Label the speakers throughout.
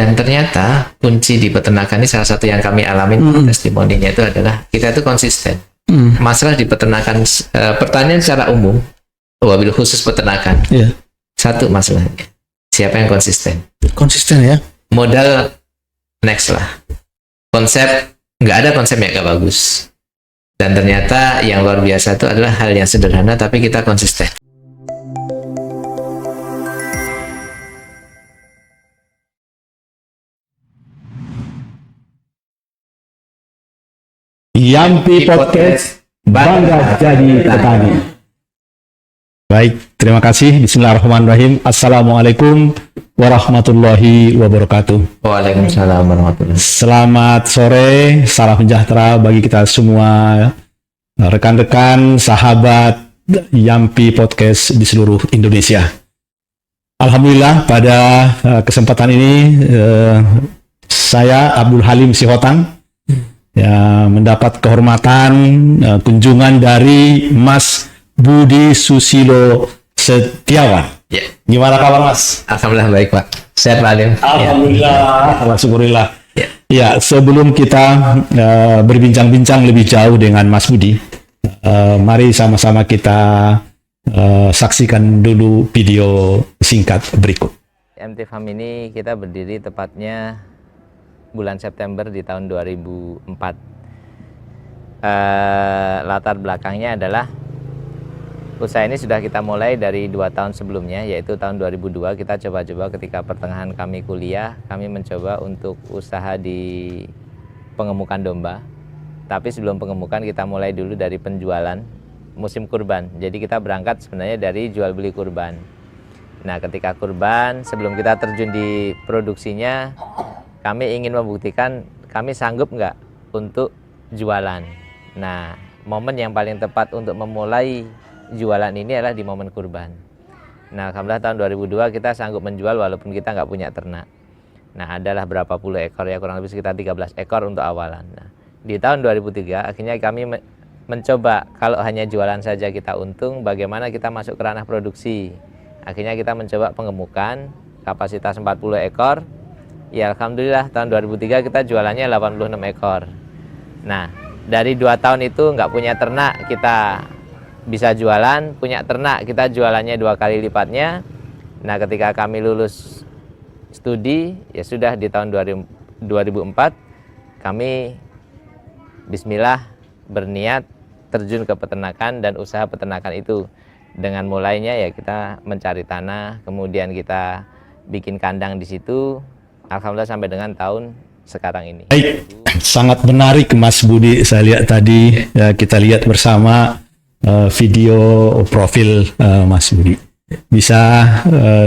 Speaker 1: Dan ternyata kunci di peternakan ini salah satu yang kami alamin testimoninya itu adalah kita itu konsisten. Masalah di peternakan, pertanian secara umum, wabil khusus peternakan, satu masalahnya, siapa yang konsisten?
Speaker 2: Konsisten ya.
Speaker 1: Modal next lah. Konsep, nggak ada konsep yang nggak bagus. Dan ternyata yang luar biasa itu adalah hal yang sederhana tapi kita konsisten.
Speaker 2: Yampi Podcast, bangga jadi petani. Baik, terima kasih. Bismillahirrahmanirrahim. Assalamualaikum warahmatullahi wabarakatuh.
Speaker 1: Waalaikumsalam warahmatullahi wabarakatuh.
Speaker 2: Selamat sore, salam sejahtera bagi kita semua, rekan-rekan, sahabat Yampi Podcast di seluruh Indonesia. Alhamdulillah pada kesempatan ini saya Abdul Halim Sihotang ya mendapat kehormatan kunjungan dari Mas Budi Susilo Setiawan.
Speaker 1: Ya.
Speaker 2: Gimana kabar Mas?
Speaker 1: Alhamdulillah baik Pak. Sehat Pak Alim.
Speaker 2: Alhamdulillah. Alhamdulillah.
Speaker 1: Ya.
Speaker 2: Ya, sebelum kita berbincang-bincang lebih jauh dengan Mas Budi, mari sama-sama kita saksikan dulu video singkat berikut.
Speaker 3: MT Farm ini kita berdiri tepatnya bulan September di tahun 2004. Latar belakangnya adalah usaha ini sudah kita mulai dari 2 tahun sebelumnya, yaitu tahun 2002 kita coba-coba ketika pertengahan kami kuliah, kami mencoba untuk usaha di pengemukan domba. Tapi sebelum pengemukan kita mulai dulu dari penjualan musim kurban. Jadi kita berangkat sebenarnya dari jual beli kurban. Nah, ketika kurban, sebelum kita terjun di produksinya, kami ingin membuktikan kami sanggup nggak untuk jualan. Nah, momen yang paling tepat untuk memulai jualan ini adalah di momen kurban. Nah, alhamdulillah tahun 2002 kita sanggup menjual walaupun kita nggak punya ternak. Nah, adalah berapa puluh ekor ya, kurang lebih sekitar 13 ekor untuk awalan. Nah, di tahun 2003 akhirnya kami mencoba kalau hanya jualan saja kita untung, bagaimana kita masuk ke ranah produksi. Akhirnya kita mencoba pengemukan kapasitas 40 ekor. Ya alhamdulillah tahun 2003 kita jualannya 86 ekor. Nah, dari 2 tahun itu nggak punya ternak kita bisa jualan, punya ternak kita jualannya 2 kali lipatnya. Nah, ketika kami lulus studi, ya sudah di tahun 2004 kami bismillah berniat terjun ke peternakan dan usaha peternakan itu. Dengan mulainya ya kita mencari tanah, kemudian kita bikin kandang di situ. Alhamdulillah sampai dengan tahun sekarang ini.
Speaker 2: Baik, sangat menarik Mas Budi. Saya lihat tadi kita lihat bersama video profil Mas Budi. Bisa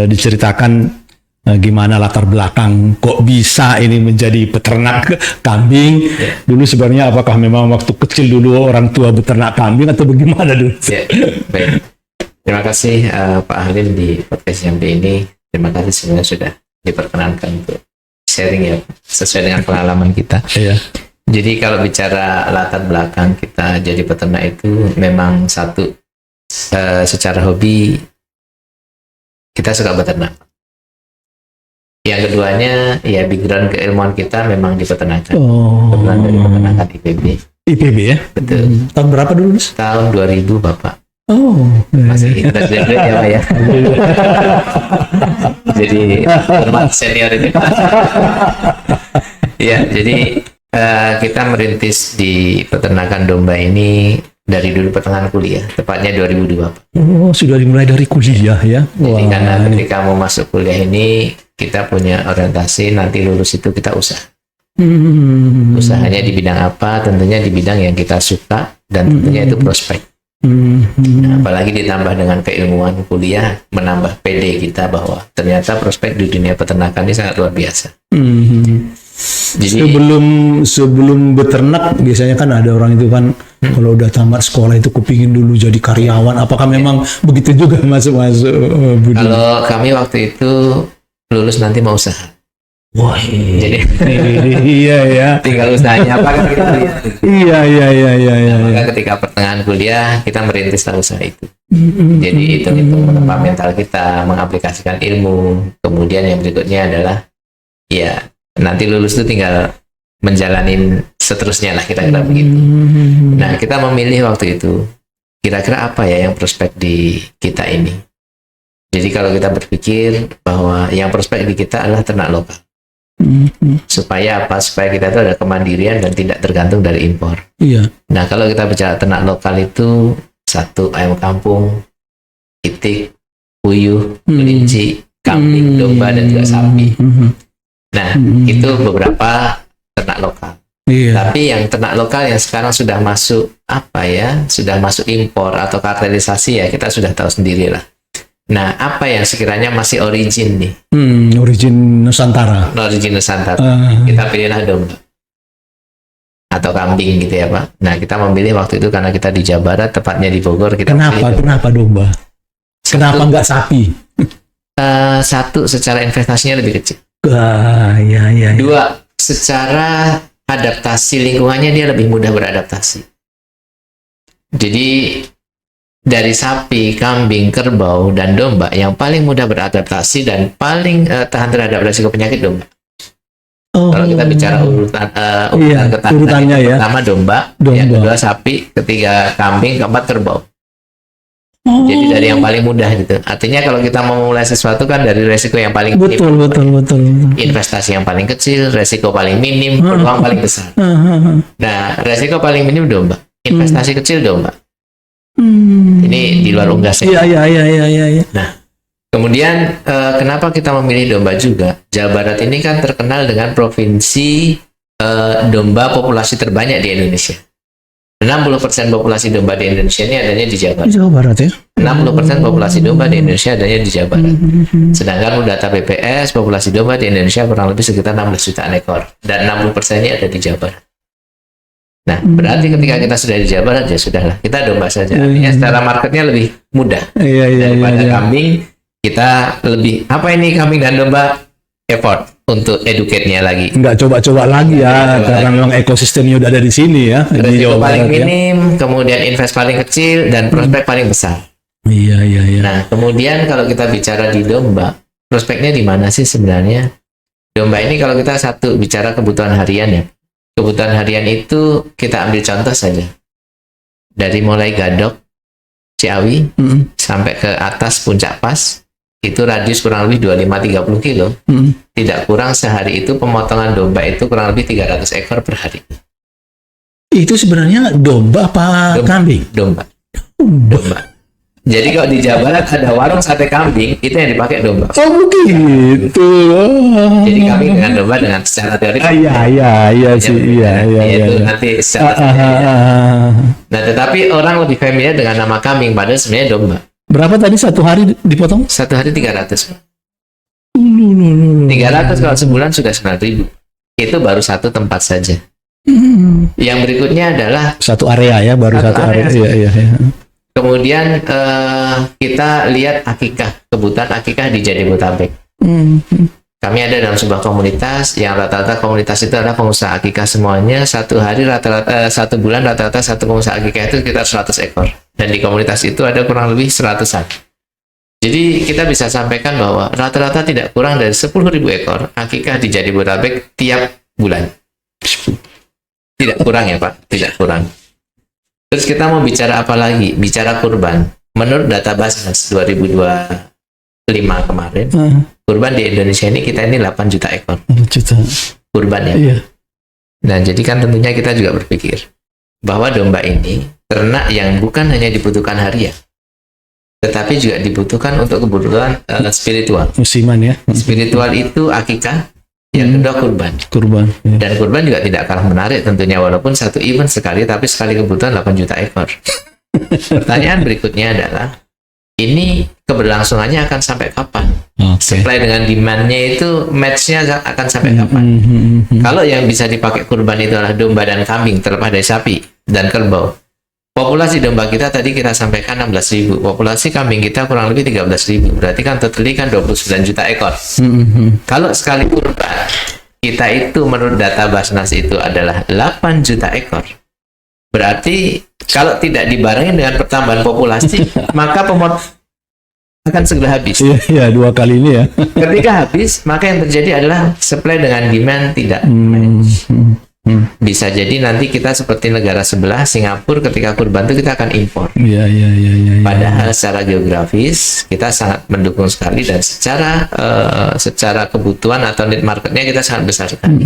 Speaker 2: diceritakan gimana latar belakang kok bisa ini menjadi peternak kambing? Dulu sebenarnya apakah memang waktu kecil dulu orang tua beternak kambing atau bagaimana dulu?
Speaker 1: Baik. Terima kasih Pak Halim di podcast yang ini. Terima kasih sebenarnya sudah diperkenankan untuk sharing ya sesuai dengan pengalaman kita.
Speaker 2: Iya.
Speaker 1: Jadi kalau bicara latar belakang kita jadi peternak itu memang satu secara hobi kita suka beternak. Yang keduanya ya background keilmuan kita memang di peternakan. Kebetulan dari peternakan IPB.
Speaker 2: IPB ya?
Speaker 1: Betul.
Speaker 2: Tahun berapa dulu Mas?
Speaker 1: Tahun 2000 Bapak.
Speaker 2: Oh,
Speaker 1: masih graduate ya Pak ya. Jadi hormat senior ini. Ya, jadi kita merintis di peternakan domba ini dari dulu pertengahan kuliah, tepatnya 2002.
Speaker 2: Oh, sudah dimulai dari kuliah ya.
Speaker 1: Jadi karena ketika mau masuk kuliah ini kita punya orientasi nanti lulus itu kita usaha. Usahanya di bidang apa? Tentunya di bidang yang kita suka dan tentunya itu prospek. Nah, apalagi ditambah dengan keilmuan kuliah, menambah PD kita bahwa ternyata prospek di dunia peternakan ini sangat luar biasa. Jadi sebelum beternak biasanya kan ada orang itu kan kalau udah tamat sekolah itu kepingin dulu jadi karyawan. Apakah memang begitu juga masuk Budi? Kalau kami waktu itu lulus nanti mau usaha.
Speaker 2: Wah,
Speaker 1: jadi
Speaker 2: iya ya.
Speaker 1: Tinggal usahanya apa kan kita lihat.
Speaker 2: Iya.
Speaker 1: Maka ketika pertengahan kuliah kita merintis usaha itu. Jadi itu menempa mental kita, mengaplikasikan ilmu. Kemudian yang berikutnya adalah ya nanti lulus itu tinggal menjalanin seterusnya lah kira-kira begitu. Nah, kita memilih waktu itu kira-kira apa ya yang prospek di kita ini. Jadi kalau kita berpikir bahwa yang prospek di kita adalah ternak lokal. Supaya apa? Supaya kita itu ada kemandirian dan tidak tergantung dari impor.
Speaker 2: Iya.
Speaker 1: Nah, kalau kita bicara ternak lokal itu satu, ayam kampung, itik, puyuh, kelinci, kambing, domba, dan juga sapi. Nah, itu beberapa ternak lokal.
Speaker 2: Iya.
Speaker 1: Tapi yang ternak lokal yang sekarang sudah masuk apa ya? Sudah masuk impor atau kartelisasi ya, kita sudah tahu sendiri lah. Nah, apa yang sekiranya masih origin nih?
Speaker 2: Origin Nusantara.
Speaker 1: Origin Nusantara. Kita pilihlah domba atau kambing gitu ya, Pak. Nah, kita memilih waktu itu karena kita di Jawa Barat, tepatnya di Bogor. Kita
Speaker 2: Kenapa domba? Kenapa nggak sapi?
Speaker 1: Satu, secara investasinya lebih kecil.
Speaker 2: Iya.
Speaker 1: Dua, secara adaptasi lingkungannya dia lebih mudah beradaptasi. Jadi dari sapi, kambing, kerbau, dan domba yang paling mudah beradaptasi dan paling tahan terhadap risiko penyakit domba. Kalau kita bicara urutannya ya. Pertama domba, yang kedua sapi, ketiga kambing, keempat kerbau. Jadi dari yang paling mudah gitu. Artinya kalau kita mau mulai sesuatu kan dari resiko yang paling
Speaker 2: betul.
Speaker 1: Investasi yang paling kecil, resiko paling minim, peluang paling besar. Nah, resiko paling minim domba, investasi kecil domba. Ini di luar unggas ya.
Speaker 2: Iya.
Speaker 1: Nah, kemudian kenapa kita memilih domba juga? Jawa Barat ini kan terkenal dengan provinsi domba populasi terbanyak di Indonesia. 60% populasi domba di Indonesia ini adanya di Jawa Barat.
Speaker 2: Jawa Barat ya.
Speaker 1: 60% populasi domba di Indonesia adanya di Jawa Barat. Sedangkan menurut data BPS, populasi domba di Indonesia kurang lebih sekitar 16 jutaan ekor. Dan 60% ini ada di Jawa Barat. Nah, berarti ketika kita sudah di Jawa Barat, ya sudahlah, kita domba saja. Artinya secara marketnya lebih mudah. Daripada kambing, kita lebih, apa ini kambing dan domba? Effort untuk educate-nya lagi.
Speaker 2: Nggak coba-coba lagi ya, karena memang ekosistemnya udah ada di sini ya.
Speaker 1: Resiko paling minim, kemudian invest paling kecil, dan prospek paling besar.
Speaker 2: Iya.
Speaker 1: Nah, kemudian kalau kita bicara di domba, prospeknya di mana sih sebenarnya? Domba ini kalau kita satu bicara kebutuhan harian ya. Kebutuhan harian itu kita ambil contoh saja. Dari mulai Gadok, Ciawi, sampai ke atas Puncak Pas, itu radius kurang lebih 25-30 kilo. Tidak kurang sehari itu pemotongan domba itu kurang lebih 300 ekor per hari.
Speaker 2: Itu sebenarnya domba apa kambing?
Speaker 1: Domba. Jadi kalau di Jawa Barat ada warung sate kambing, itu yang dipakai domba.
Speaker 2: Oh begitu.
Speaker 1: Jadi kambing dengan domba dengan secara teori.
Speaker 2: Iya sih.
Speaker 1: Itu nanti secara Nah, tetapi orang lebih familiar dengan nama kambing, padahal sebenarnya domba.
Speaker 2: Berapa tadi satu hari dipotong?
Speaker 1: Satu hari 300. 300 kalau sebulan sudah 9.000. Itu baru satu tempat saja. Yang berikutnya adalah
Speaker 2: satu area ya, baru satu area. Iya.
Speaker 1: Kemudian kita lihat akikah, kebutuhan akikah di Jabodetabek. Kami ada dalam sebuah komunitas yang rata-rata komunitas itu adalah pengusaha akikah semuanya. Satu hari rata-rata, satu bulan rata-rata satu pengusaha akikah itu sekitar 100 ekor. Dan di komunitas itu ada kurang lebih 100-an. Jadi kita bisa sampaikan bahwa rata-rata tidak kurang dari 10.000 ekor akikah di Jabodetabek tiap bulan. Tidak kurang ya Pak, tidak kurang. Terus kita mau bicara apa lagi? Bicara kurban. Menurut data Basnas 2025 kemarin, kurban di Indonesia ini kita ini 8 juta ekor.
Speaker 2: 8 juta.
Speaker 1: Kurban ya.
Speaker 2: Iya.
Speaker 1: Nah, jadi kan tentunya kita juga berpikir bahwa domba ini ternak yang bukan hanya dibutuhkan harian, tetapi juga dibutuhkan untuk kebutuhan spiritual.
Speaker 2: Musiman ya.
Speaker 1: Spiritual itu akikah, yang kedua kurban.
Speaker 2: Ya.
Speaker 1: Dan kurban juga tidak kalah menarik tentunya, walaupun satu event sekali, tapi sekali kebutuhan 8 juta ekor. Pertanyaan berikutnya adalah, ini keberlangsungannya akan sampai kapan? Supply dengan demand-nya itu match-nya akan sampai kapan? Kalau yang bisa dipakai kurban itu adalah domba dan kambing, terlepas dari sapi dan kerbau. Populasi domba kita tadi kita sampaikan 16.000, populasi kambing kita kurang lebih 13.000, berarti kan totally kan 29 juta ekor. Kalau sekali kurban, kita itu menurut data Basnas itu adalah 8 juta ekor. Berarti kalau tidak dibarengin dengan pertambahan populasi, maka akan segera habis.
Speaker 2: Iya, 2 kali ini ya.
Speaker 1: Ketika habis, maka yang terjadi adalah supply dengan demand tidak manage. Bisa jadi nanti kita seperti negara sebelah Singapura, ketika kurban itu kita akan impor.
Speaker 2: Iya.
Speaker 1: Padahal secara geografis kita sangat mendukung sekali, dan secara kebutuhan atau need marketnya kita sangat besar sekali.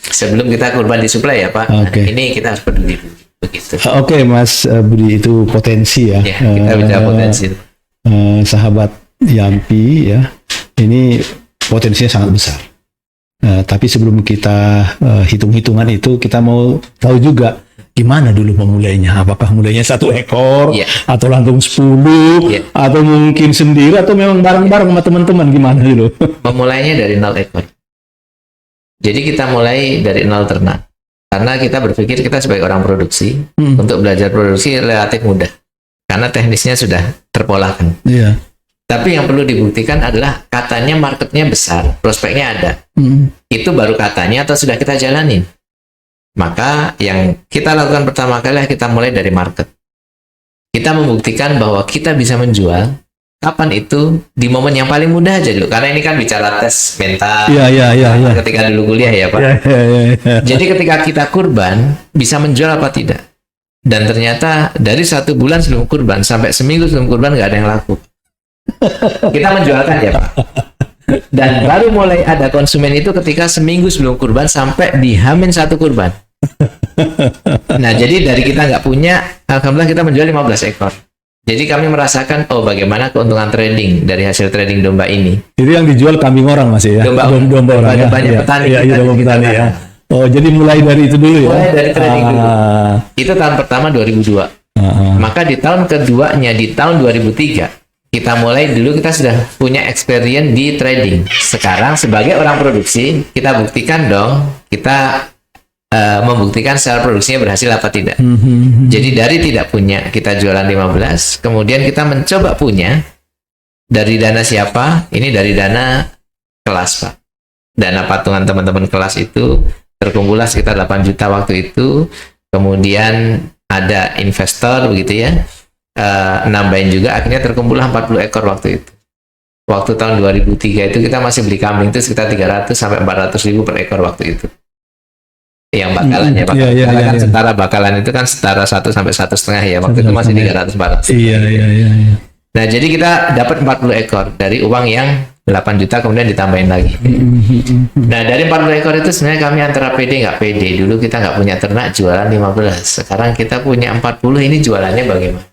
Speaker 1: Sebelum kita kurban disuplai ya Pak,
Speaker 2: Oke.
Speaker 1: ini kita harus peduli dulu. Begitu.
Speaker 2: Oke, Mas Budi, itu potensi ya.
Speaker 1: Ya, kita bicara potensi.
Speaker 2: Sahabat Yampi ya, ini potensinya sangat besar. Tapi sebelum kita hitung-hitungan itu, kita mau tahu juga gimana dulu memulainya. Apakah mulainya 1 ekor,
Speaker 1: Iya.
Speaker 2: atau langsung 10,
Speaker 1: Iya.
Speaker 2: atau mungkin sendiri, atau memang bareng-bareng sama teman-teman, gimana dulu?
Speaker 1: Memulainya dari 0 ekor. Jadi kita mulai dari 0 ternak. Karena kita berpikir kita sebagai orang produksi, untuk belajar produksi relatif mudah. Karena teknisnya sudah terpolakan.
Speaker 2: Iya.
Speaker 1: Tapi yang perlu dibuktikan adalah katanya marketnya besar, prospeknya ada. Itu baru katanya atau sudah kita jalanin? Maka yang kita lakukan pertama kali kita mulai dari market. Kita membuktikan bahwa kita bisa menjual. Kapan itu? Di momen yang paling mudah aja dulu. Karena ini kan bicara tes mental.
Speaker 2: Iya.
Speaker 1: Ketika dulu kuliah ya Pak.
Speaker 2: Iya.
Speaker 1: Jadi ketika kita kurban, bisa menjual apa tidak? Dan ternyata dari 1 bulan sebelum kurban sampai seminggu sebelum kurban nggak ada yang laku. Kita menjualkan ya Pak. Dan baru mulai ada konsumen itu ketika seminggu sebelum kurban sampai di H-1 kurban. Nah, jadi dari kita nggak punya, alhamdulillah kita menjual 15 ekor. Jadi kami merasakan, oh bagaimana keuntungan trading dari hasil trading domba ini.
Speaker 2: Itu yang dijual kambing orang masih ya? Domba orang ya?
Speaker 1: Banyak petani.
Speaker 2: Iya, domba petani ya. Oh, jadi mulai dari itu dulu ya?
Speaker 1: Mulai dari trading dulu. Itu tahun pertama 2002. Maka di tahun keduanya, di tahun 2003, kita mulai dulu, kita sudah punya experience di trading. Sekarang sebagai orang produksi, kita buktikan dong, kita membuktikan secara produksinya berhasil apa tidak. Jadi dari tidak punya, kita jualan 15, kemudian kita mencoba punya. Dari dana siapa? Ini dari dana kelas Pak. Dana patungan teman-teman kelas itu terkumpullah sekitar 8 juta waktu itu. Kemudian ada investor begitu ya, nambahin juga, akhirnya terkumpullah 40 ekor waktu itu. Waktu tahun 2003 itu kita masih beli kambing itu sekitar 300 sampai 400 ribu per ekor waktu itu. Yang bakalannya Pak. Karena kan setara bakalan itu kan setara 1 sampai 1,5 ya. Waktu itu masih 300-400.
Speaker 2: Iya.
Speaker 1: Nah, jadi kita dapat 40 ekor dari uang yang 8 juta kemudian ditambahin lagi. Nah, dari 40 ekor itu sebenarnya kami antara pede nggak pede. Dulu kita nggak punya ternak, jualan 15. Sekarang kita punya 40, ini jualannya bagaimana?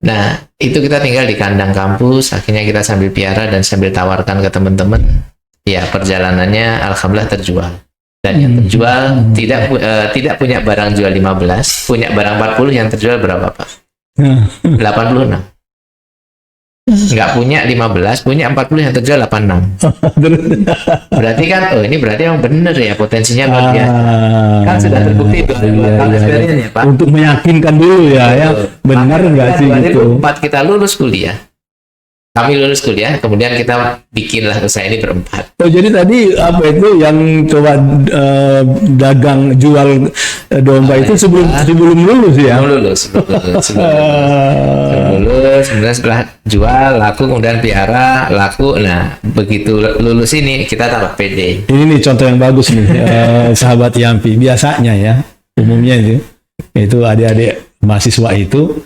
Speaker 1: Nah, itu kita tinggal di kandang kampus, akhirnya kita sambil piara dan sambil tawarkan ke teman-teman. Ya, perjalanannya alhamdulillah terjual. Dan yang terjual tidak punya barang jual 15, punya barang 40, yang terjual berapa Pak? 86. Nggak punya 15, punya 40, yang terjual 86. Berarti kan, oh ini berarti yang bener ya, potensinya luar biasa. Kan sudah terbukti itu. Ya, Pak.
Speaker 2: Untuk meyakinkan dulu ya, benar nggak sih gitu.
Speaker 1: 2004 kita lulus kuliah. Kami lulus kuliah, kemudian kita bikinlah usaha ini berempat.
Speaker 2: Oh, jadi tadi apa itu yang coba dagang jual domba itu sebelum lulus ya?
Speaker 1: Sebelum lulus. Kemudian setelah jual, laku, kemudian piara, laku. Nah, begitu lulus ini kita tambah pede.
Speaker 2: Ini nih contoh yang bagus nih, sahabat Yampi. Biasanya ya, umumnya itu adik-adik mahasiswa itu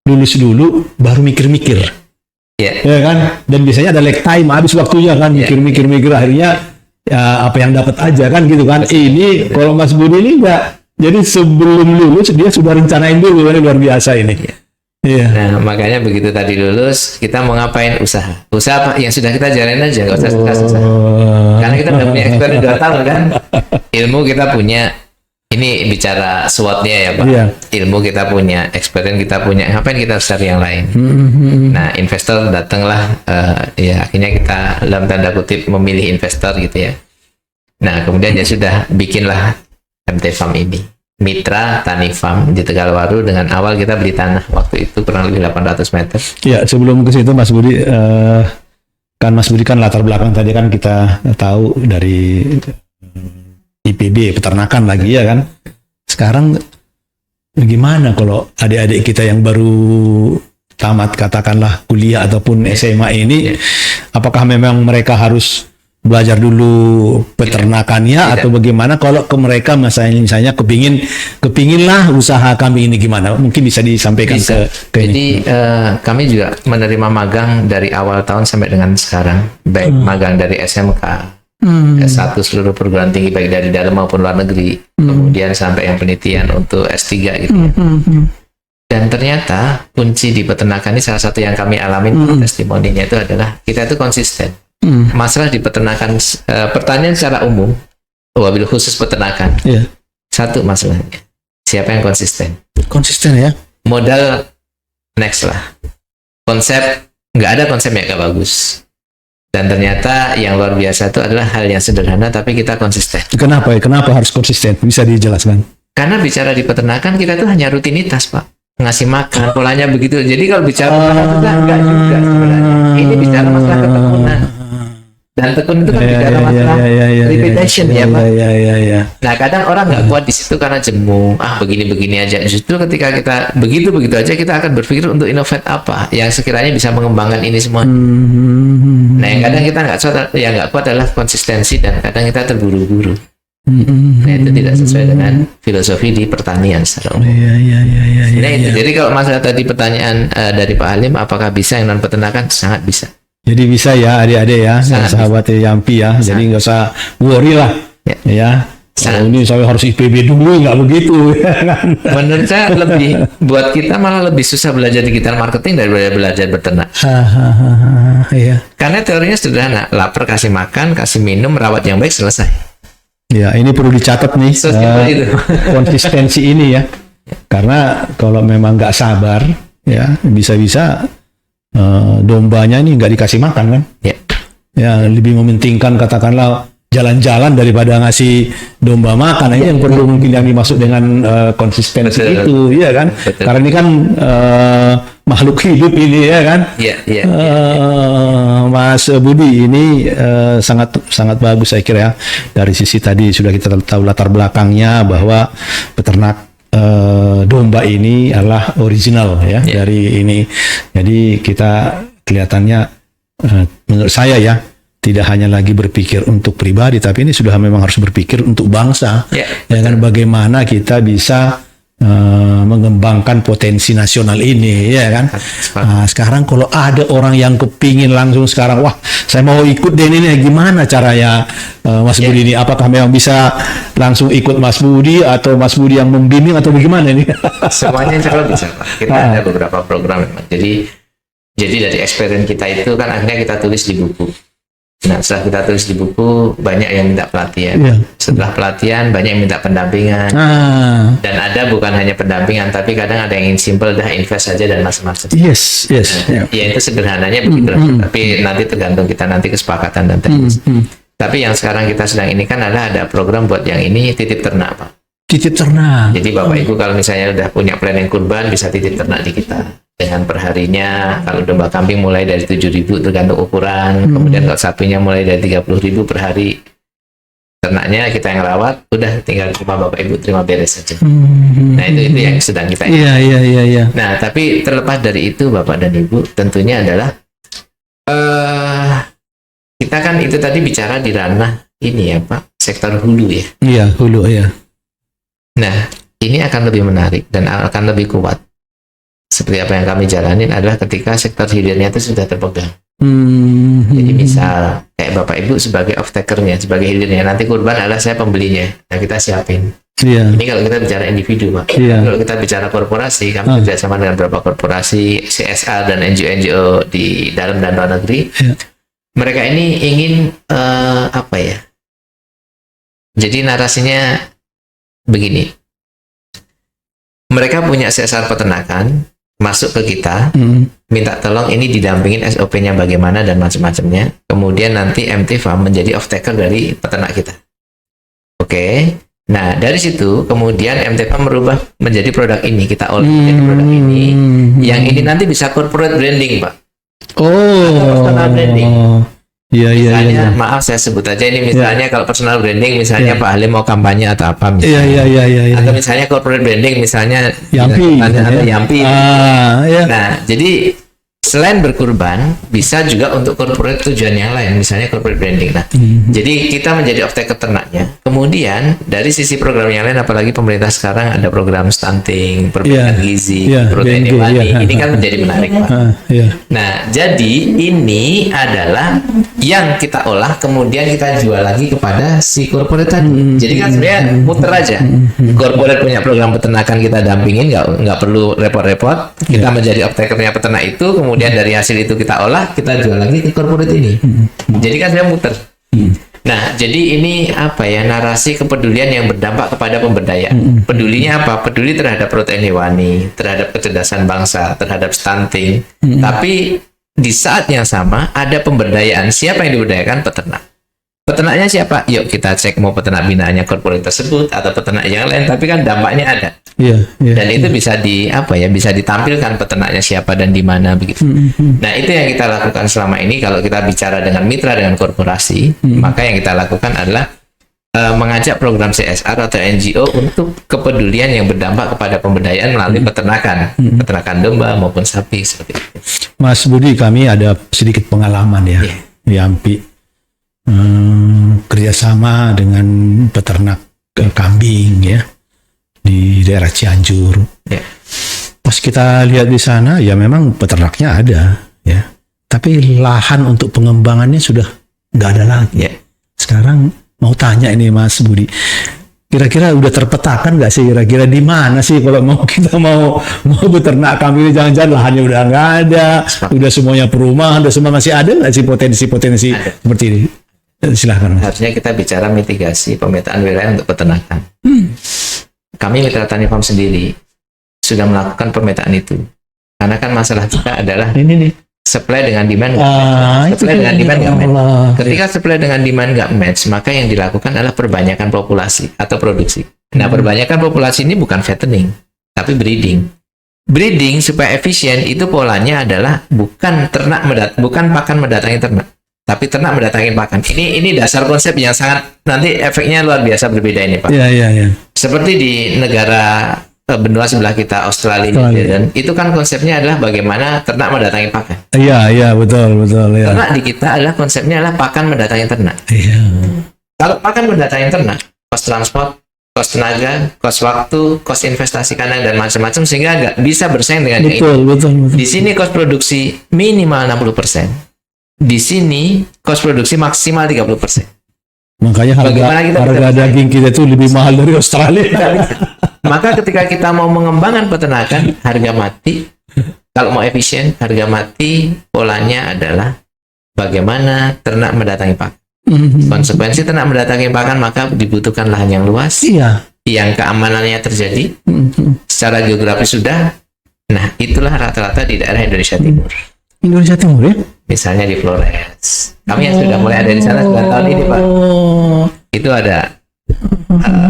Speaker 2: lulus dulu baru mikir-mikir. Ya kan, dan biasanya ada lag time, habis waktunya kan, mikir akhirnya ya, apa yang dapat aja kan gitu kan. Ini kalau Mas Budi ini enggak, jadi sebelum lulus dia sudah rencanain dulu, ini luar biasa ini. Iya.
Speaker 1: Nah, makanya begitu tadi lulus, kita mau ngapain? Usaha apa yang sudah kita jalanin aja, nggak usah susah. Karena kita udah punya experience 2 tahun kan, ilmu kita punya. Ini bicara SWOT-nya ya Pak.
Speaker 2: Iya.
Speaker 1: Ilmu kita punya, experience kita punya. Ngapain kita harus cari yang lain? Nah, investor datanglah. Ya akhirnya kita dalam tanda kutip memilih investor gitu ya. Nah, kemudian ya sudah bikinlah MT Farm ini. Mitra Tani Farm di Tegalwaru, dengan awal kita beli tanah waktu itu kurang lebih 800 meter.
Speaker 2: Ya, sebelum ke situ Mas Budi, kan Mas Budi kan latar belakang tadi kan kita tahu dari IPB, peternakan lagi ya kan. Sekarang gimana kalau adik-adik kita yang baru tamat katakanlah kuliah ataupun SMA ini, apakah memang mereka harus belajar dulu peternakannya
Speaker 1: Tidak.
Speaker 2: atau bagaimana? Kalau ke mereka misalnya kepinginlah usaha kambing ini gimana? Mungkin bisa disampaikan
Speaker 1: Bisa.
Speaker 2: ke
Speaker 1: Jadi kami juga menerima magang dari awal tahun sampai dengan sekarang, baik magang dari SMK, S1 seluruh perguruan tinggi baik dari dalam maupun luar negeri, kemudian sampai yang penelitian untuk S3 gitu ya. Dan ternyata kunci di peternakan ini salah satu yang kami alami testimoninya itu adalah kita itu konsisten. Masalah di peternakan, pertanyaan secara umum, wabil khusus peternakan,
Speaker 2: Iya.
Speaker 1: satu masalahnya, siapa yang konsisten?
Speaker 2: Konsisten ya.
Speaker 1: Modal next lah. Konsep, nggak ada konsep yang nggak bagus. Dan ternyata yang luar biasa itu adalah hal yang sederhana, tapi kita konsisten.
Speaker 2: Kenapa ya? Kenapa harus konsisten? Bisa dijelaskan?
Speaker 1: Karena bicara di peternakan, kita tuh hanya rutinitas, Pak. Ngasih makan, polanya begitu. Jadi kalau bicara peternakan itu enggak juga sebenarnya. Ini bicara masalah ketekunan. Dan tekun itu kan bicara masalah repetition ya, Pak.
Speaker 2: Iya.
Speaker 1: Nah, kadang orang nggak kuat di situ karena jemu. Begini-begini aja. Justru ketika kita begitu-begitu aja, kita akan berpikir untuk innovate apa yang sekiranya bisa mengembangkan ini semua. Nah, yang kadang kita nggak kuat adalah konsistensi dan kadang kita terburu-buru. Nah, itu tidak sesuai dengan filosofi di pertanian secara umum.
Speaker 2: Iya.
Speaker 1: Nah, itu. Jadi kalau masalah tadi pertanyaan dari Pak Halim, apakah bisa yang non peternakan? Sangat bisa.
Speaker 2: Jadi bisa ya adik-adik ya,
Speaker 1: Sangat
Speaker 2: sahabat Yampi ya.
Speaker 1: Sangat.
Speaker 2: Jadi nggak usah worry lah. Ya.
Speaker 1: Sangat.
Speaker 2: Ini saya harus IPB dulu, nggak begitu. Ya kan?
Speaker 1: Menurut saya buat kita malah lebih susah belajar digital marketing daripada belajar beternak.
Speaker 2: Iya.
Speaker 1: Karena teorinya sederhana, lapar kasih makan, kasih minum, rawat yang baik, selesai.
Speaker 2: Ya, ini perlu dicatat nih,
Speaker 1: Sesimpel itu.
Speaker 2: konsistensi ini ya. Karena kalau memang nggak sabar, ya bisa-bisa dombanya ini nggak dikasih makan kan?
Speaker 1: Ya.
Speaker 2: Ya, lebih mementingkan katakanlah jalan-jalan daripada ngasih domba makan. Ini yang perlu mungkin yang dimaksud dengan konsistensi
Speaker 1: Betul.
Speaker 2: itu, ya kan?
Speaker 1: Betul.
Speaker 2: Karena ini kan makhluk hidup ini, ya kan?
Speaker 1: Iya.
Speaker 2: Mas Budi ini sangat sangat bagus saya kira ya. Dari sisi tadi sudah kita tahu latar belakangnya bahwa peternak domba ini adalah original ya dari ini. Jadi kita kelihatannya menurut saya ya tidak hanya lagi berpikir untuk pribadi, tapi ini sudah memang harus berpikir untuk bangsa.
Speaker 1: Ya,
Speaker 2: Ya kan, bagaimana kita bisa mengembangkan potensi nasional ini, ya kan? Nah, sekarang kalau ada orang yang kepingin langsung sekarang, wah, saya mau ikut deh ini, gimana caranya, Mas Budi ini? Apakah memang bisa langsung ikut Mas Budi atau Mas Budi yang membimbing atau bagaimana ini?
Speaker 1: Semuanya insya Allah bisa, Pak. Kita ada beberapa program memang. Jadi dari experience kita itu kan akhirnya kita tulis di buku. Nah, setelah kita tulis di buku, banyak yang minta pelatihan.
Speaker 2: Iya.
Speaker 1: Setelah pelatihan, banyak yang minta pendampingan. Dan ada bukan hanya pendampingan, tapi kadang ada yang ingin simple, dah invest saja dan macam-macam.
Speaker 2: Yes. Ya.
Speaker 1: Ya itu sederhananya begitu. Tapi nanti tergantung kita nanti kesepakatan dan teknis. Tapi yang sekarang kita sedang ini kan ada program buat yang ini titip ternak, Pak.
Speaker 2: Titip ternak.
Speaker 1: Jadi Bapak Ibu kalau misalnya udah punya planning kurban bisa titip ternak di kita. Dengan perharinya, kalau domba kambing mulai dari 7.000 tergantung ukuran, kemudian kalau sapinya mulai dari 30.000 per hari. Ternaknya kita yang rawat, udah tinggal terima Bapak Ibu terima beres saja. Nah itu yang sedang kita.
Speaker 2: Iya.
Speaker 1: Nah tapi terlepas dari itu Bapak dan Ibu, tentunya adalah kita kan itu tadi bicara di ranah ini ya Pak, sektor hulu ya.
Speaker 2: Iya, hulu ya.
Speaker 1: Nah ini akan lebih menarik dan akan lebih kuat. Seperti apa yang kami jalanin adalah ketika sektor hilirnya itu sudah terpegang. Jadi misal kayak Bapak Ibu sebagai off-takernya, sebagai hilirnya, nanti kurban adalah saya pembelinya. Nah kita siapin.
Speaker 2: Iya.
Speaker 1: Ini kalau kita bicara individu, Pak.
Speaker 2: Iya.
Speaker 1: Kalau kita bicara korporasi, kami kerjasama dengan beberapa korporasi, CSR dan NGO-NGO di dalam dan luar negeri.
Speaker 2: Iya.
Speaker 1: Mereka ini ingin apa ya? Jadi narasinya begini. Mereka punya CSR peternakan, masuk ke kita, minta tolong ini didampingin SOP-nya bagaimana dan macam-macamnya. Kemudian nanti MT Farm menjadi off-taker dari peternak kita. Oke. Nah, dari situ kemudian MT Farm merubah menjadi produk ini, kita olah menjadi produk ini. Yang ini nanti bisa corporate branding, Pak. Atau personal branding.
Speaker 2: Iya.
Speaker 1: Misalnya, maaf saya sebut aja ini misalnya kalau personal branding misalnya Pak Halim mau kampanye atau apa misalnya.
Speaker 2: Iya.
Speaker 1: Atau misalnya corporate branding misalnya
Speaker 2: Yampi.
Speaker 1: atau Yampi.
Speaker 2: Iya.
Speaker 1: Nah, jadi selain berkurban, bisa juga untuk corporate tujuan yang lain, misalnya corporate branding. Nah, jadi kita menjadi off-taker ternaknya. Kemudian dari sisi program yang lain, apalagi pemerintah sekarang ada program stunting, perbaikan gizi, protein
Speaker 2: BNG,
Speaker 1: hewani, ini kan menjadi menarik, Pak.
Speaker 2: Iya.
Speaker 1: Nah, jadi ini adalah yang kita olah kemudian kita jual lagi kepada si corporate tadi. Jadi kan sebenarnya muter aja. Corporate punya program peternakan, kita dampingin, nggak perlu repot-repot. Kita menjadi off-takernya peternak itu, kemudian dari hasil itu kita olah, kita jual lagi ke corporate ini. Jadi kan sebenarnya muter. Nah, jadi ini apa ya, narasi kepedulian yang berdampak kepada pemberdayaan. Pedulinya apa? Peduli terhadap protein hewani, terhadap kecerdasan bangsa, terhadap stunting. Tapi di saat yang sama ada pemberdayaan. Siapa yang diberdayakan? Peternak. Peternaknya siapa? Yuk kita cek mau peternak binaannya corporate tersebut atau peternak yang lain. Tapi kan dampaknya ada. Dan itu bisa bisa ditampilkan peternaknya siapa dan di mana begitu. Nah, itu yang kita lakukan selama ini. Kalau kita bicara dengan mitra dengan korporasi, maka yang kita lakukan adalah mengajak program CSR atau NGO untuk kepedulian yang berdampak kepada pemberdayaan melalui peternakan domba maupun sapi seperti itu.
Speaker 2: Mas Budi, kami ada sedikit pengalaman ya, di AMPI, kerjasama dengan peternak kambing ya di daerah Cianjur. Pas kita lihat di sana, ya memang peternaknya ada ya, tapi lahan untuk pengembangannya sudah nggak ada lagi. Sekarang mau tanya ini Mas Budi, kira-kira udah terpetakan nggak sih kira-kira di mana sih kalau kita mau beternak kambing, jangan-jangan lahannya udah nggak ada, udah semuanya perumahan, udah semua, masih ada nggak sih potensi-potensi seperti ini? Silahkan.
Speaker 1: Harusnya kita bicara mitigasi pemetaan wilayah untuk peternakan. Kami Mitra Tani Farm sendiri sudah melakukan pemetaan itu. Karena kan masalah kita adalah ini nih, supply dengan demand nggak match. Ketika supply dengan demand nggak match, maka yang dilakukan adalah perbanyakan populasi atau produksi. Nah, perbanyakan populasi ini bukan fattening, tapi breeding. Breeding supaya efisien itu polanya adalah bukan pakan mendatangi ternak, tapi ternak mendatangi pakan. Ini dasar konsep yang sangat, nanti efeknya luar biasa berbeda ini, Pak.
Speaker 2: Iya.
Speaker 1: Seperti di negara benua sebelah kita, Australia, dan itu kan konsepnya adalah bagaimana ternak mendatangi pakan.
Speaker 2: Iya, betul. Ya.
Speaker 1: Ternak di kita adalah konsepnya adalah pakan mendatangi ternak.
Speaker 2: Iya.
Speaker 1: Kalau pakan mendatangi ternak, cost transport, cost tenaga, cost waktu, cost investasi kandang dan macam-macam, sehingga nggak bisa bersaing dengan yang ini.
Speaker 2: Betul.
Speaker 1: Di sini cost produksi minimal 60%. Di sini cost produksi maksimal 30%.
Speaker 2: Makanya harga daging kita itu lebih mahal dari Australia.
Speaker 1: Maka ketika kita mau mengembangkan peternakan, harga mati. Kalau mau efisien, harga mati polanya adalah bagaimana ternak mendatangi pakan. Konsekuensi ternak mendatangi pakan, maka dibutuhkan lahan yang luas, yang keamanannya terjadi, secara geografis sudah. Nah, itulah rata-rata di daerah Indonesia Timur.
Speaker 2: Indonesia Timur ya?
Speaker 1: Misalnya di Flores. Kami yang sudah mulai ada di sana 9 tahun ini, Pak. Itu ada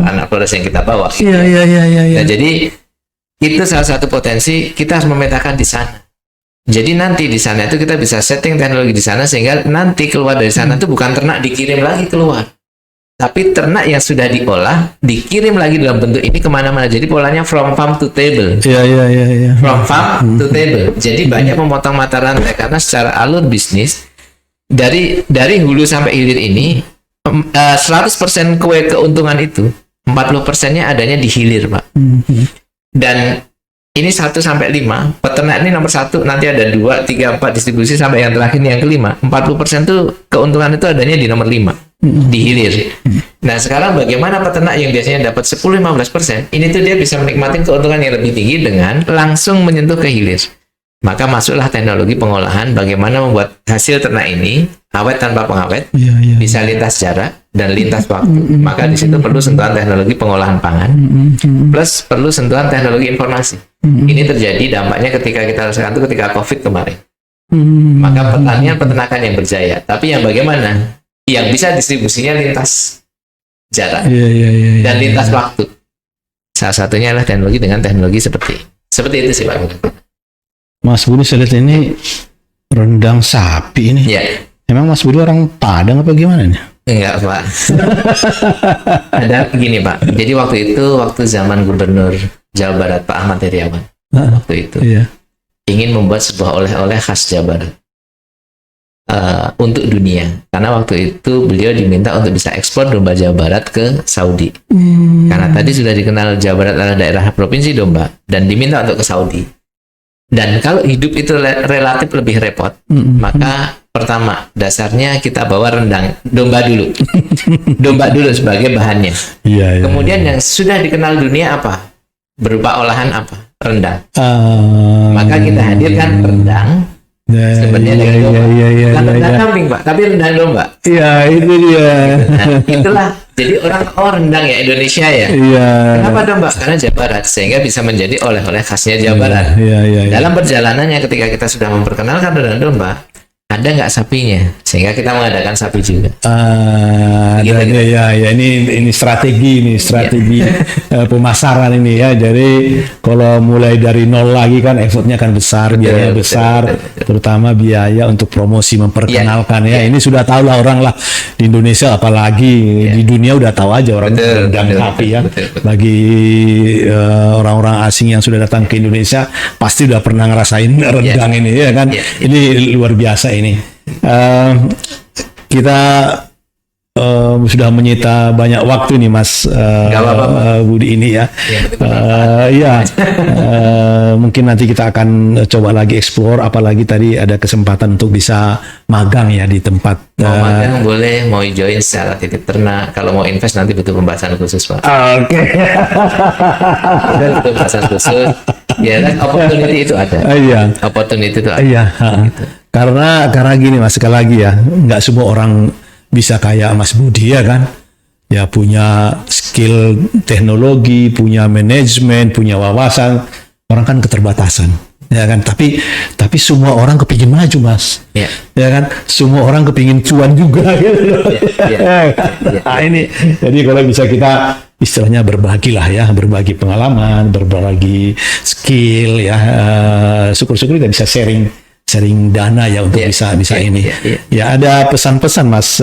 Speaker 1: anak Flores yang kita bawa.
Speaker 2: Iya.
Speaker 1: Nah, jadi itu salah satu potensi kita harus memetakan di sana. Jadi nanti di sana itu kita bisa setting teknologi di sana sehingga nanti keluar dari sana itu bukan ternak dikirim lagi keluar, tapi ternak yang sudah diolah dikirim lagi dalam bentuk ini kemana-mana. Jadi polanya from farm to table.
Speaker 2: Iya.
Speaker 1: From farm to table. Jadi banyak memotong mata rantai karena secara alur bisnis dari hulu sampai hilir ini 100% keuntungan itu 40%-nya adanya di hilir, Pak. Dan ini 1 sampai 5, peternak ini nomor 1, nanti ada 2, 3, 4 distribusi sampai yang terakhir yang kelima. 40% itu keuntungan itu adanya di nomor 5, di hilir. Nah, sekarang bagaimana peternak yang biasanya dapat 10-15%, ini tuh dia bisa menikmati keuntungan yang lebih tinggi dengan langsung menyentuh ke hilir. Maka masuklah teknologi pengolahan, bagaimana membuat hasil ternak ini awet tanpa pengawet, bisa lintas jarak dan lintas waktu. Maka di situ perlu sentuhan teknologi pengolahan pangan, plus perlu sentuhan teknologi informasi. Ini terjadi dampaknya ketika kita rasakan itu ketika COVID kemarin. Maka pertanian peternakan yang berjaya, tapi yang bagaimana? Yang bisa distribusinya lintas jarak dan lintas waktu. Salah satunya adalah teknologi dengan teknologi seperti itu sih, Pak.
Speaker 2: Mas Budi, saya lihat ini rendang sapi ini.
Speaker 1: Ya.
Speaker 2: Emang Mas Budi orang Padang apa gimana nih?
Speaker 1: Enggak, Pak. Ada begini, Pak. Jadi waktu zaman Gubernur Jawa Barat Pak Ahmad Heriawan, waktu itu ingin membuat sebuah oleh-oleh khas Jawa Barat untuk dunia, karena waktu itu beliau diminta untuk bisa ekspor domba Jawa Barat ke Saudi. Karena tadi sudah dikenal Jawa Barat adalah daerah provinsi domba dan diminta untuk ke Saudi. Dan kalau hidup itu relatif lebih repot, maka pertama dasarnya kita bawa rendang domba dulu, domba dulu sebagai bahannya. Kemudian yang sudah dikenal dunia apa? Berupa olahan apa? Rendang. Maka kita hadirkan rendang. Sebenarnya dari domba. Bukan rendang kambing, Pak, tapi rendang domba.
Speaker 2: Iya, itu dia.
Speaker 1: Nah, itulah. Jadi orang rendang ya Indonesia ya. Kenapa domba? Karena Jawa Barat, sehingga bisa menjadi oleh-oleh khasnya Jawa Barat. Dalam perjalanannya ketika kita sudah memperkenalkan rendang domba, ada nggak sapinya, sehingga kita mengadakan sapi juga.
Speaker 2: Ini strategi pemasaran ini ya. Jadi kalau mulai dari nol lagi kan effortnya kan besar, biaya besar, terutama biaya untuk promosi memperkenalkan ya. Ini sudah tahu lah orang lah di Indonesia, apalagi di dunia udah tahu aja orang rendang sapi ya. Bagi orang-orang asing yang sudah datang ke Indonesia pasti udah pernah ngerasain rendang ini ya kan. Ini luar biasa ini. Kita sudah menyita banyak waktu nih Mas Budi ini ya. Mungkin nanti kita akan coba lagi explore, apalagi tadi ada kesempatan untuk bisa magang ya di tempat.
Speaker 1: Mau magang boleh, mau join secara titip ternak. Kalau mau invest nanti butuh pembahasan khusus, Pak. Butuh pembahasan khusus. Ya kan, opportunity itu ada. Opportunity itu ada.
Speaker 2: Gitu. Karena gini Mas, sekali lagi ya, nggak semua orang bisa kayak Mas Budi ya kan. Ya punya skill teknologi, punya manajemen, punya wawasan. Orang kan keterbatasan. Ya kan, tapi semua orang kepingin maju Mas. Ya kan, semua orang kepingin cuan juga gitu. Nah ini, jadi kalau bisa kita istilahnya berbagi lah ya, berbagi pengalaman, berbagi skill ya, syukur-syukur kita bisa sharing dana ya untuk bisa ini. Ya ada pesan-pesan Mas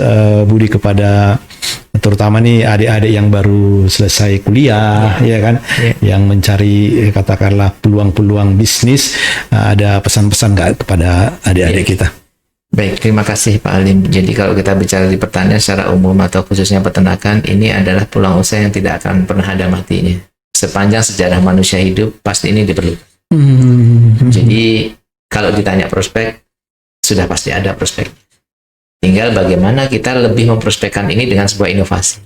Speaker 2: Budi kepada terutama nih adik-adik yang baru selesai kuliah ya kan, yang mencari katakanlah peluang-peluang bisnis, ada pesan-pesan nggak kepada adik-adik kita?
Speaker 1: Baik, terima kasih Pak Alim. Jadi kalau kita bicara di pertanian secara umum atau khususnya peternakan, ini adalah peluang usaha yang tidak akan pernah ada matinya. Sepanjang sejarah manusia hidup, pasti ini diperlukan. Jadi kalau ditanya prospek, sudah pasti ada prospek. Tinggal bagaimana kita lebih memprospekkan ini dengan sebuah inovasi.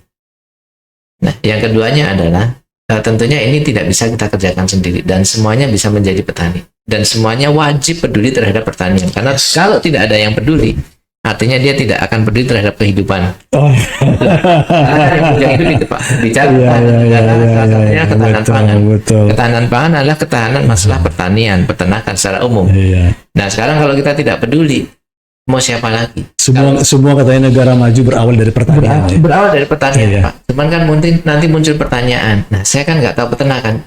Speaker 1: Nah, yang keduanya adalah tentunya ini tidak bisa kita kerjakan sendiri dan semuanya bisa menjadi petani. Dan semuanya wajib peduli terhadap pertanian. Karena kalau tidak ada yang peduli, artinya dia tidak akan peduli terhadap kehidupan. Karena yang hidup itu Pak. Bicara ketahanan pangan. Ketahanan pangan adalah ketahanan masalah pertanian, peternakan secara umum. Nah sekarang kalau kita tidak peduli, mau siapa lagi?
Speaker 2: Semua katanya negara maju berawal dari pertanian.
Speaker 1: Berawal dari pertanian Pak. Cuman kan nanti muncul pertanyaan. Nah saya kan nggak tahu peternakan.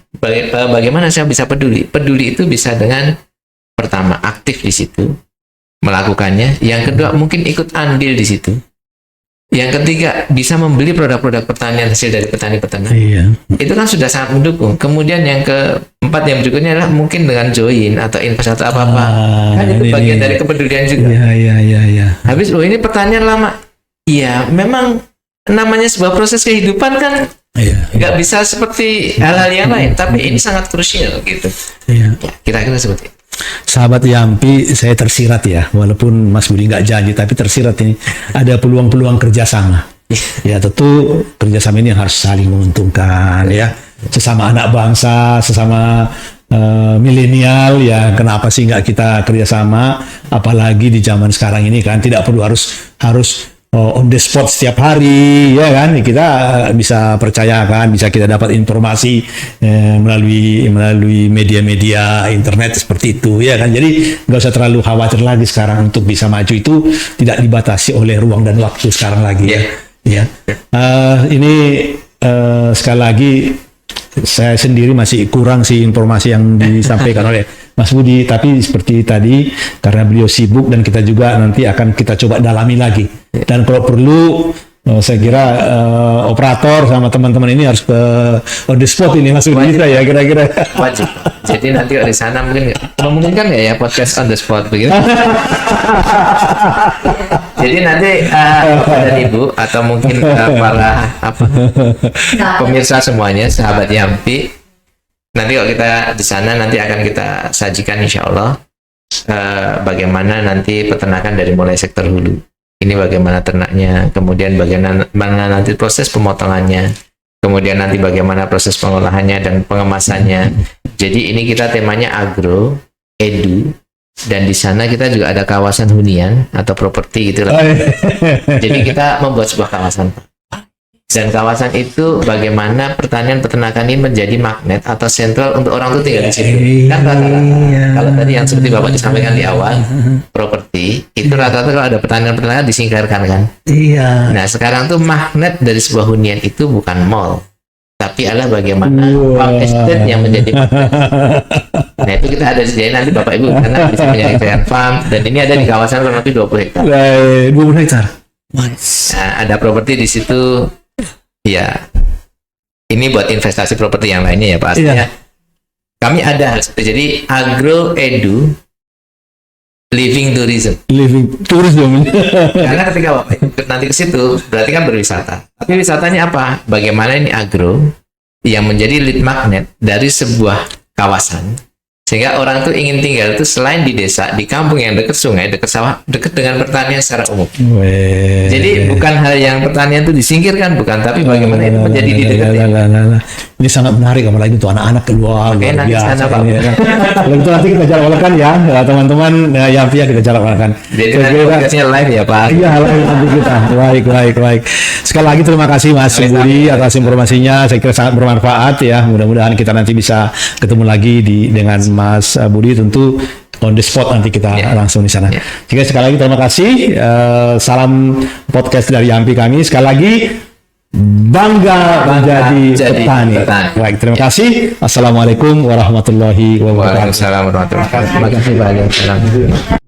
Speaker 1: Bagaimana saya bisa peduli? Peduli itu bisa dengan pertama aktif di situ, melakukannya. Yang kedua mungkin ikut andil di situ. Yang ketiga bisa membeli produk-produk pertanian hasil dari petani-peternak. Itu kan sudah sangat mendukung. Kemudian yang keempat yang berikutnya adalah mungkin dengan join atau invest atau apa-apa. Kan itu bagian dari kepedulian juga. Habis ini pertanian lama. Iya, memang namanya sebuah proses kehidupan kan nggak bisa seperti hal-hal yang lain. Tapi ini sangat krusial gitu. Ya, kira-kira seperti itu.
Speaker 2: Sahabat Yampi, saya tersirat ya, walaupun Mas Budi nggak janji, tapi tersirat ini ada peluang-peluang kerjasama. Ya tentu kerjasama ini harus saling menguntungkan ya, sesama anak bangsa, sesama milenial ya. Kenapa sih nggak kita kerjasama? Apalagi di zaman sekarang ini kan tidak perlu harus on the spot setiap hari ya kan, kita bisa percayakan, bisa kita dapat informasi melalui media-media internet seperti itu ya kan. Jadi nggak usah terlalu khawatir lagi sekarang, untuk bisa maju itu tidak dibatasi oleh ruang dan waktu sekarang lagi ya. Ini sekali lagi saya sendiri masih kurang sih informasi yang disampaikan oleh Mas Budi, tapi seperti tadi karena beliau sibuk dan kita juga nanti akan kita coba dalami lagi. Dan kalau perlu Saya kira operator sama teman-teman ini harus ke on the spot ini masuk bisa ya kira-kira.
Speaker 1: Wajib. Jadi nanti di sana mungkin memungkinkan nggak ya podcast on the spot begitu? Jadi nanti Bapak dan Ibu atau mungkin para pemirsa semuanya, sahabat Yampi, nanti kalau kita di sana nanti akan kita sajikan insya Allah bagaimana nanti peternakan dari mulai sektor hulu. Ini bagaimana ternaknya, kemudian bagaimana nanti proses pemotongannya, kemudian nanti bagaimana proses pengolahannya dan pengemasannya. Jadi ini kita temanya agro, edu, dan di sana kita juga ada kawasan hunian atau properti gitu lah. Jadi kita membuat sebuah kawasan. Dan kawasan itu bagaimana pertanian peternakan ini menjadi magnet atau sentral untuk orang itu tinggal di situ. Kan rata-rata kalau tadi yang seperti Bapak disampaikan di awal, properti itu rata-rata kalau ada pertanian disingkirkan kan.
Speaker 2: Iya.
Speaker 1: Nah sekarang tuh magnet dari sebuah hunian itu bukan mall, tapi adalah bagaimana farm estate yang menjadi magnet. Nah itu kita ada di sini nanti Bapak Ibu karena bisa menyaksikan farm dan ini ada di kawasan kurang lebih 20 hektar.
Speaker 2: 20 hektar.
Speaker 1: Nah, ada properti di situ. Ya, ini buat investasi properti yang lainnya ya Pak. Artinya kami ada jadi agro edu living tourism.
Speaker 2: Living tourism.
Speaker 1: Karena ketika Bapak nanti ke situ berarti kan berwisata. Tapi wisatanya apa? Bagaimana ini agro yang menjadi lead magnet dari sebuah kawasan sehingga orang tuh ingin tinggal itu selain di desa, di kampung yang dekat sungai, dekat sawah, dekat dengan pertanian secara umum. Jadi bukan hal yang pertanian itu disingkirkan, bukan, tapi bagaimana itu menjadi di dekat.
Speaker 2: Ini sangat menarik, apalagi untuk anak-anak keluar luar biasa. Kalau itu nanti kita jalan-jalan ya, teman-teman ya via kita jalan-jalan.
Speaker 1: Jadi nanti podcastnya live ya Pak.
Speaker 2: Iya live nanti kita. Baik. Sekali lagi terima kasih Mas Budi atas informasinya. Saya kira sangat bermanfaat ya. Mudah-mudahan kita nanti bisa ketemu lagi dengan Mas Budi, tentu on the spot nanti kita langsung di sana. Jadi sekali lagi terima kasih. Salam podcast dari Yampi kami. Sekali lagi bangga menjadi petani. Baik, terima kasih. Assalamualaikum warahmatullahi wabarakatuh.
Speaker 1: Waalaikumsalam warahmatullahi wabarakatuh. Terima kasih banyak.